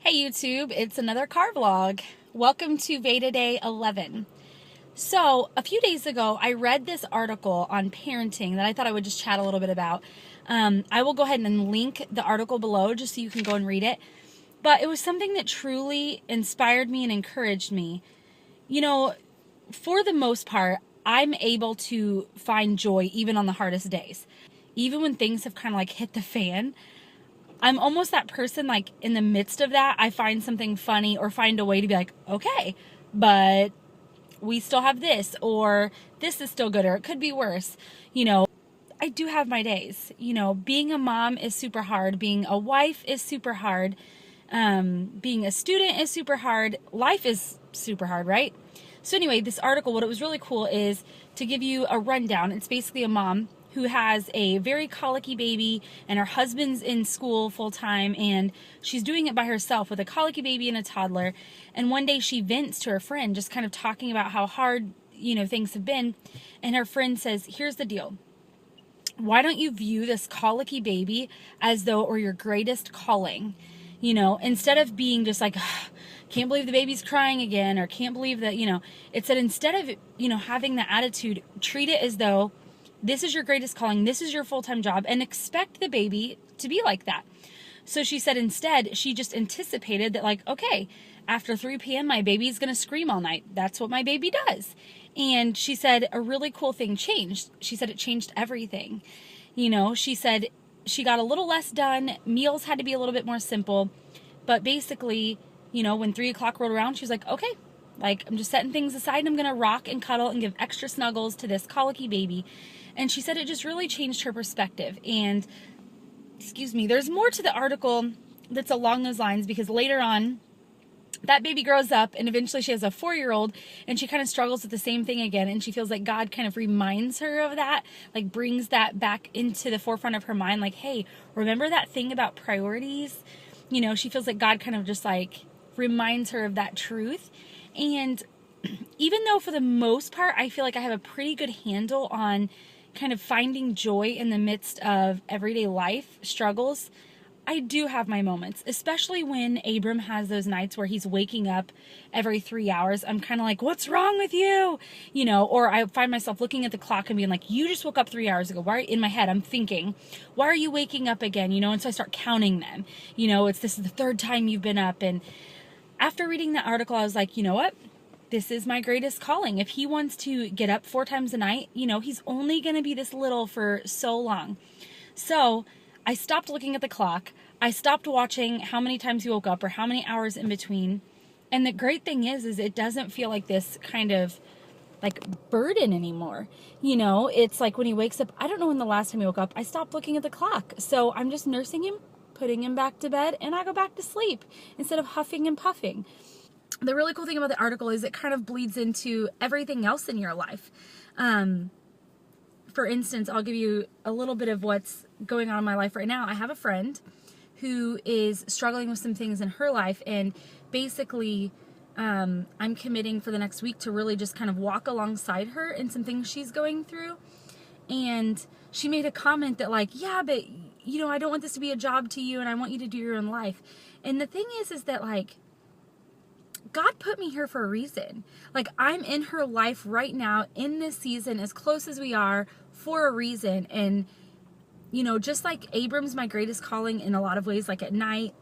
Hey YouTube, it's another car vlog. Welcome to Veda Day 11. So, a few days ago, I read this article on parenting that I thought I would just chat a little bit about. I will go ahead and link the article below just so you can go and read it. But it was something that truly inspired me and encouraged me. You know, for the most part, I'm able to find joy even on the hardest days. Even when things have kind of like hit the fan, I'm almost that person, like in the midst of that, I find something funny or find a way to be like, okay, but we still have this, or this is still good, or it could be worse. I do have my days. Being a mom is super hard. Being a wife is super hard. Being a student is super hard. Life is super hard, right? So anyway, this article, what it was really cool is to give you a rundown. It's basically a mom who has a very colicky baby, and her husband's in school full time, and she's doing it by herself with a colicky baby and a toddler. And one day she vents to her friend, just kind of talking about how hard, things have been. And her friend says, here's the deal. Why don't you view this colicky baby as though it were your greatest calling? Instead of being just like, can't believe the baby's crying again, or can't believe that, it said instead of, having the attitude, treat it as though this is your greatest calling, this is your full-time job, and expect the baby to be like that. So she said instead, she just anticipated that, like, okay, after 3 p.m., my baby's going to scream all night. That's what my baby does. And she said a really cool thing changed. She said it changed everything. She said she got a little less done. Meals had to be a little bit more simple. But basically, when 3 o'clock rolled around, she was like, okay, like, I'm just setting things aside, and I'm going to rock and cuddle and give extra snuggles to this colicky baby. And she said it just really changed her perspective. And, there's more to the article that's along those lines, because later on, that baby grows up, and eventually she has a 4-year-old, and she kind of struggles with the same thing again, and she feels like God kind of reminds her of that, like brings that back into the forefront of her mind, like, hey, remember that thing about priorities? She feels like God kind of just like reminds her of that truth. And even though for the most part, I feel like I have a pretty good handle on kind of finding joy in the midst of everyday life struggles, I do have my moments, especially when Abram has those nights where he's waking up every 3 hours. I'm kind of like, what's wrong with you? Or I find myself looking at the clock and being like, you just woke up 3 hours ago. Why? In my head, I'm thinking, why are you waking up again? And so I start counting them. This is the third time you've been up. And after reading that article, I was like, you know what? This is my greatest calling. If he wants to get up 4 times a night, he's only going to be this little for so long. So I stopped looking at the clock. I stopped watching how many times he woke up or how many hours in between. And the great thing is it doesn't feel like this kind of like burden anymore. It's like when he wakes up, I don't know when the last time he woke up, I stopped looking at the clock. So I'm just nursing him, putting him back to bed, and I go back to sleep instead of huffing and puffing. The really cool thing about the article is it kind of bleeds into everything else in your life. For instance, I'll give you a little bit of what's going on in my life right now. I have a friend who is struggling with some things in her life, and basically I'm committing for the next week to really just kind of walk alongside her in some things she's going through. And she made a comment that like, yeah, but I don't want this to be a job to you, and I want you to do your own life. And the thing is that like, God put me here for a reason. Like, I'm in her life right now in this season, as close as we are, for a reason. And, just like Abram's my greatest calling in a lot of ways, like at night,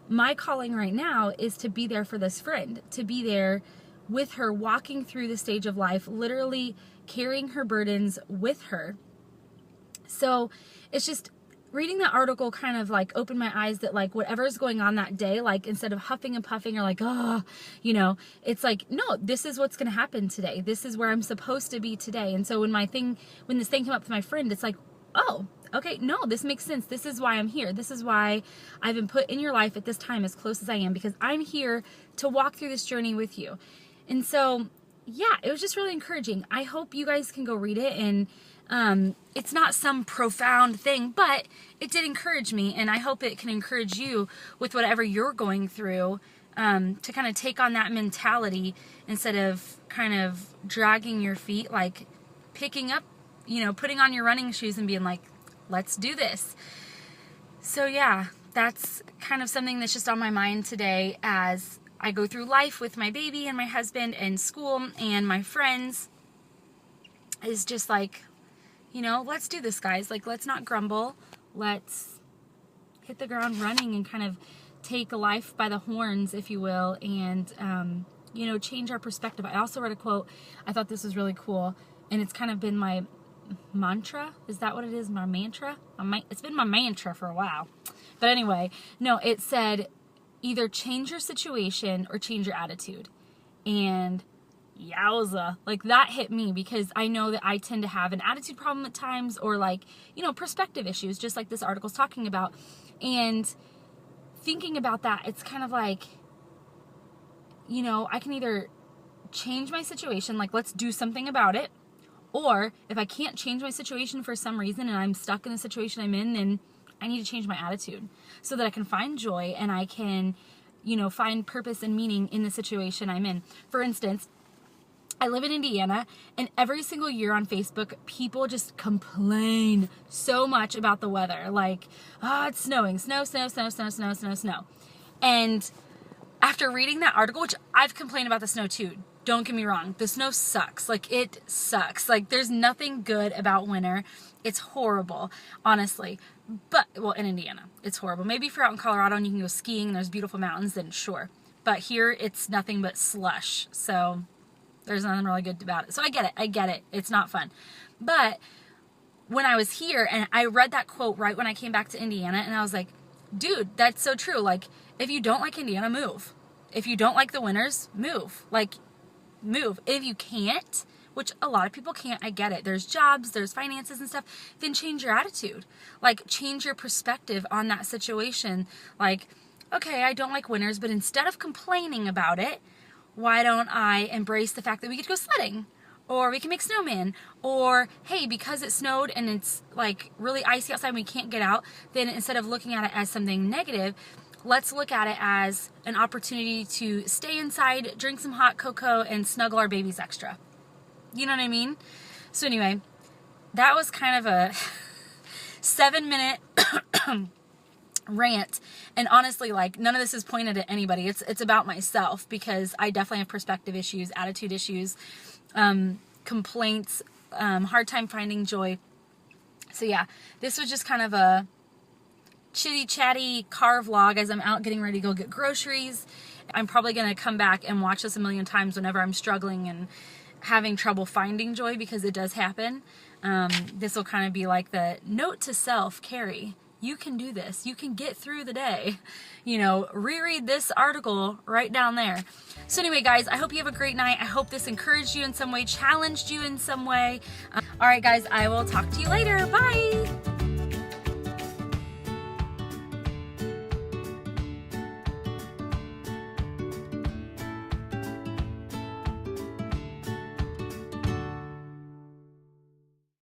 my calling right now is to be there for this friend, to be there with her, walking through the stage of life, literally carrying her burdens with her. So it's just, reading that article kind of like opened my eyes that like whatever's going on that day, like instead of huffing and puffing or like, it's like, no, this is what's going to happen today. This is where I'm supposed to be today. And so when this thing came up with my friend, it's like, oh, okay, no, this makes sense. This is why I'm here. This is why I've been put in your life at this time as close as I am, because I'm here to walk through this journey with you. And so, yeah, it was just really encouraging. I hope you guys can go read it, and it's not some profound thing, but it did encourage me, and I hope it can encourage you with whatever you're going through, to kind of take on that mentality instead of kind of dragging your feet, like picking up, putting on your running shoes and being like, let's do this. So yeah, that's kind of something that's just on my mind today as I go through life with my baby and my husband and school and my friends, is just like, let's do this, guys. Like, let's not grumble. Let's hit the ground running and kind of take life by the horns, if you will, and, change our perspective. I also read a quote. I thought this was really cool, and it's kind of been my mantra. Is that what it is? My mantra? It's been my mantra for a while. But anyway, no, it said, either change your situation or change your attitude. And yowza, like that hit me, because I know that I tend to have an attitude problem at times, or like, perspective issues, just like this article's talking about. And thinking about that, it's kind of like, I can either change my situation, like let's do something about it, or if I can't change my situation for some reason and I'm stuck in the situation I'm in, then I need to change my attitude so that I can find joy and I can, find purpose and meaning in the situation I'm in. For instance, I live in Indiana, and every single year on Facebook, people just complain so much about the weather. Like, it's snowing, snow. And after reading that article, which I've complained about the snow too, don't get me wrong, the snow sucks. Like, it sucks. Like, there's nothing good about winter. It's horrible, honestly. But, well, in Indiana, it's horrible. Maybe if you're out in Colorado and you can go skiing and there's beautiful mountains, then sure. But here, it's nothing but slush. So there's nothing really good about it. So I get it. It's not fun. But when I was here, and I read that quote right when I came back to Indiana, and I was like, dude, that's so true. Like, if you don't like Indiana, move. If you don't like the winters, move. Like, move. If you can't, which a lot of people can't, I get it. There's jobs, there's finances and stuff. Then change your attitude. Like, change your perspective on that situation. Like, okay, I don't like winters, but instead of complaining about it, why don't I embrace the fact that we get to go sledding? Or we can make snowmen. Or, hey, because it snowed and it's like really icy outside and we can't get out, then instead of looking at it as something negative, let's look at it as an opportunity to stay inside, drink some hot cocoa, and snuggle our babies extra. You know what I mean? So anyway, that was kind of a 7-minute rant. And honestly, like, none of this is pointed at anybody. It's about myself, because I definitely have perspective issues, attitude issues, complaints, hard time finding joy. So yeah, this was just kind of a chitty chatty car vlog as I'm out getting ready to go get groceries. I'm probably going to come back and watch this a million times whenever I'm struggling and having trouble finding joy, because it does happen. This will kind of be like the note to self, Carrie. You can do this. You can get through the day. Reread this article right down there. So anyway, guys, I hope you have a great night. I hope this encouraged you in some way, challenged you in some way. All right, guys, I will talk to you later. Bye.